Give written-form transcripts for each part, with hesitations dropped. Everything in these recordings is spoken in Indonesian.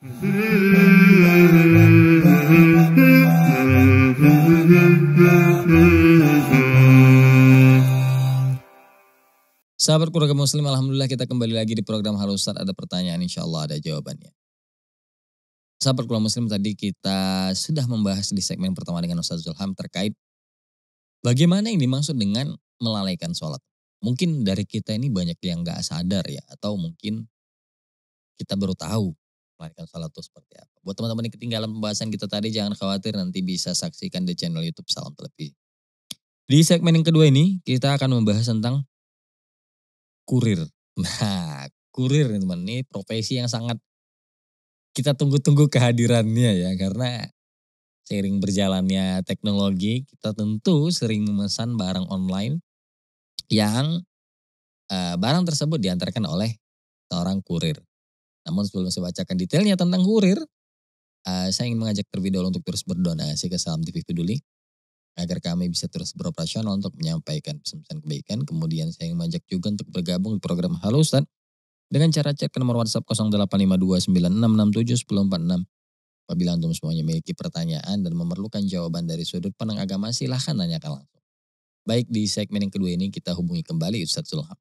Sahabat keluarga muslim, alhamdulillah kita kembali lagi di program Halo Ustaz. Ada pertanyaan, insya Allah ada jawabannya. Sahabat keluarga muslim, tadi kita sudah membahas di segmen pertama dengan Ustaz Zulham terkait bagaimana yang dimaksud dengan melalaikan sholat. Mungkin dari kita ini banyak yang gak sadar ya, atau mungkin kita baru tahu melalaikan sholat itu seperti apa. Buat teman-teman yang ketinggalan pembahasan kita tadi, jangan khawatir, nanti bisa saksikan di channel YouTube Salam Televisi. Di segmen yang kedua ini, kita akan membahas tentang kurir. Nah, kurir teman, ini profesi yang sangat kita tunggu-tunggu kehadirannya ya, karena seiring berjalannya teknologi, kita tentu sering memesan barang online yang barang tersebut diantarkan oleh seorang kurir. Namun sebelum saya bacakan detailnya tentang kurir, saya ingin mengajak terlebih dahulu untuk terus berdonasi ke Salam TV Peduli, agar kami bisa terus beroperasional untuk menyampaikan pesan-pesan kebaikan. Kemudian saya ingin mengajak juga untuk bergabung di program Halo Ustaz dengan cara chat ke nomor WhatsApp 085296671046. Apabila antum semuanya memiliki pertanyaan dan memerlukan jawaban dari sudut pandang agama, silahkan tanyakan langsung. Baik, di segmen yang kedua ini kita hubungi kembali Ustaz Zulham.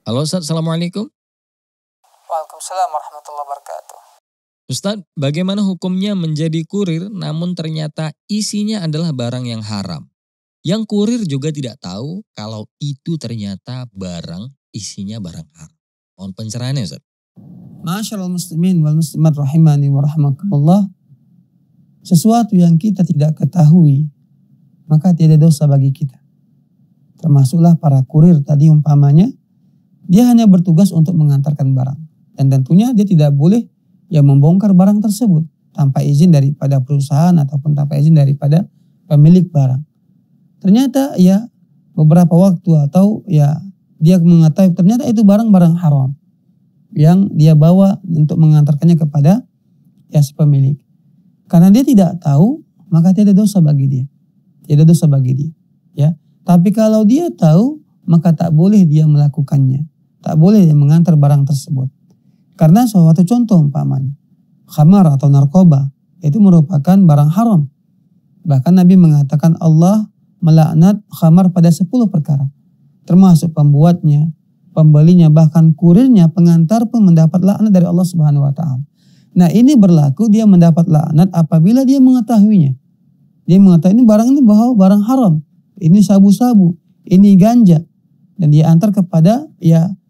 Halo Ustaz, Assalamualaikum. Waalaikumsalam warahmatullahi wabarakatuh. Ustaz, bagaimana hukumnya menjadi kurir namun ternyata isinya adalah barang yang haram? Yang kurir juga tidak tahu kalau itu ternyata barang isinya barang haram. Mohon pencerahannya Ustaz. Ma'asyiral muslimin wal muslimat rahimani wa rahmakumullah. Sesuatu yang kita tidak ketahui, maka tidak dosa bagi kita. Termasuklah para kurir tadi umpamanya, dia hanya bertugas untuk mengantarkan barang. Dan tentunya dia tidak boleh membongkar barang tersebut tanpa izin daripada perusahaan ataupun tanpa izin daripada pemilik barang. Ternyata beberapa waktu atau dia mengetahui ternyata itu barang-barang haram yang dia bawa untuk mengantarkannya kepada si pemilik. Karena dia tidak tahu, maka tidak dosa bagi dia. Tidak dosa bagi dia. Ya. Tapi kalau dia tahu, maka tak boleh dia melakukannya. Tak boleh dia mengantar barang tersebut. Karena suatu contoh umpamanya, khamar atau narkoba itu merupakan barang haram. Bahkan Nabi mengatakan Allah melaknat khamar pada 10 perkara. Termasuk pembuatnya, pembelinya, bahkan kurirnya, pengantar pun mendapat laknat dari Allah Subhanahu wa taala. Nah, ini berlaku dia mendapat laknat apabila dia mengetahuinya. Dia mengetahui ini barang ini bahwa barang haram. Ini sabu-sabu, ini ganja, dan dia antar kepada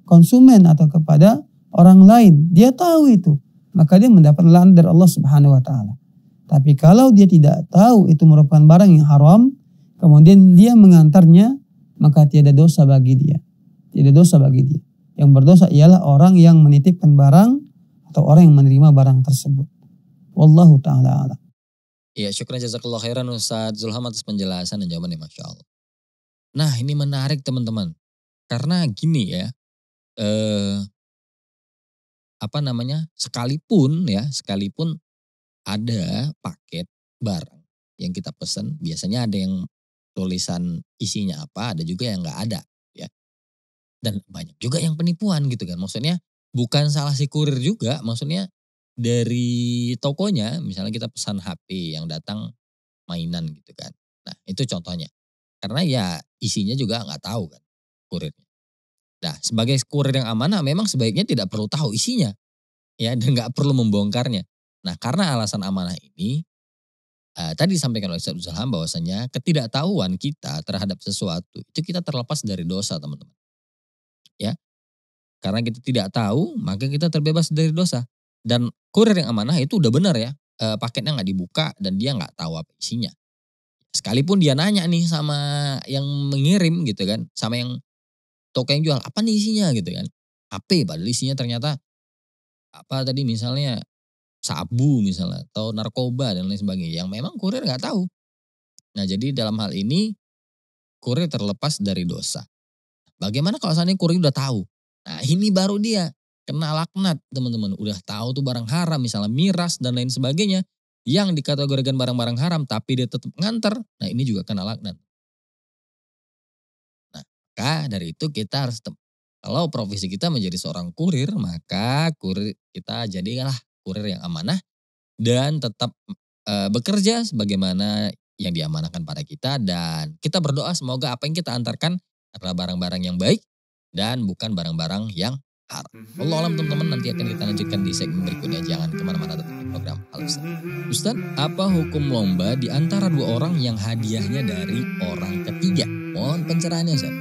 konsumen atau kepada orang lain. Dia tahu itu, maka dia mendapat laknat dari Allah Subhanahu wa taala. Tapi kalau dia tidak tahu itu merupakan barang yang haram, kemudian dia mengantarnya, maka tiada dosa bagi dia. Tidak dosa bagi dia. Yang berdosa ialah orang yang menitipkan barang atau orang yang menerima barang tersebut. Wallahu ta'ala a'lam. Iya, syukran jazakallah khairan Ustaz Zulham atas penjelasan dan jawabannya, Masya Allah. Nah, ini menarik teman-teman. Karena gini ya, sekalipun ada paket barang yang kita pesan, biasanya ada yang tulisan isinya apa, ada juga yang nggak ada ya. Dan banyak juga yang penipuan gitu kan. Maksudnya bukan salah si kurir juga, maksudnya dari tokonya, misalnya kita pesan HP yang datang mainan gitu kan. Nah, itu contohnya. Karena isinya juga nggak tahu kan kurirnya. Nah, sebagai kurir yang amanah memang sebaiknya tidak perlu tahu isinya ya, dan nggak perlu membongkarnya. Nah, karena alasan amanah ini tadi disampaikan oleh Ustaz Zulham bahwasanya ketidaktahuan kita terhadap sesuatu itu kita terlepas dari dosa, teman-teman. Ya. Karena kita tidak tahu, maka kita terbebas dari dosa. Dan kurir yang amanah itu udah benar ya, paketnya nggak dibuka dan dia nggak tahu apa isinya. Sekalipun dia nanya nih sama yang mengirim gitu kan, sama yang toko yang jual, apa nih isinya gitu kan. HP, padahal isinya ternyata misalnya sabu misalnya, atau narkoba dan lain sebagainya, yang memang kurir nggak tahu. Nah, jadi dalam hal ini kurir terlepas dari dosa. Bagaimana kalau seandainya kurir udah tahu? Nah, ini baru dia kena laknat, teman-teman. Udah tahu tuh barang haram, misalnya miras dan lain sebagainya, yang dikategorikan barang-barang haram tapi dia tetap nganter. Nah, ini juga kena laknat. Nah, maka dari itu kita harus Kalau profesi kita menjadi seorang kurir, maka kurir kita jadilah kurir yang amanah dan tetap bekerja sebagaimana yang diamanahkan pada kita, dan kita berdoa semoga apa yang kita antarkan adalah barang-barang yang baik dan bukan barang-barang yang haram. Wallahu alam teman-teman, nanti akan kita lanjutkan di segmen berikutnya. Jangan kemana-mana, tetap di program Al Ustaz. Ustaz, apa hukum lomba di antara dua orang yang hadiahnya dari orang ketiga? Mohon pencerahannya, Ustaz.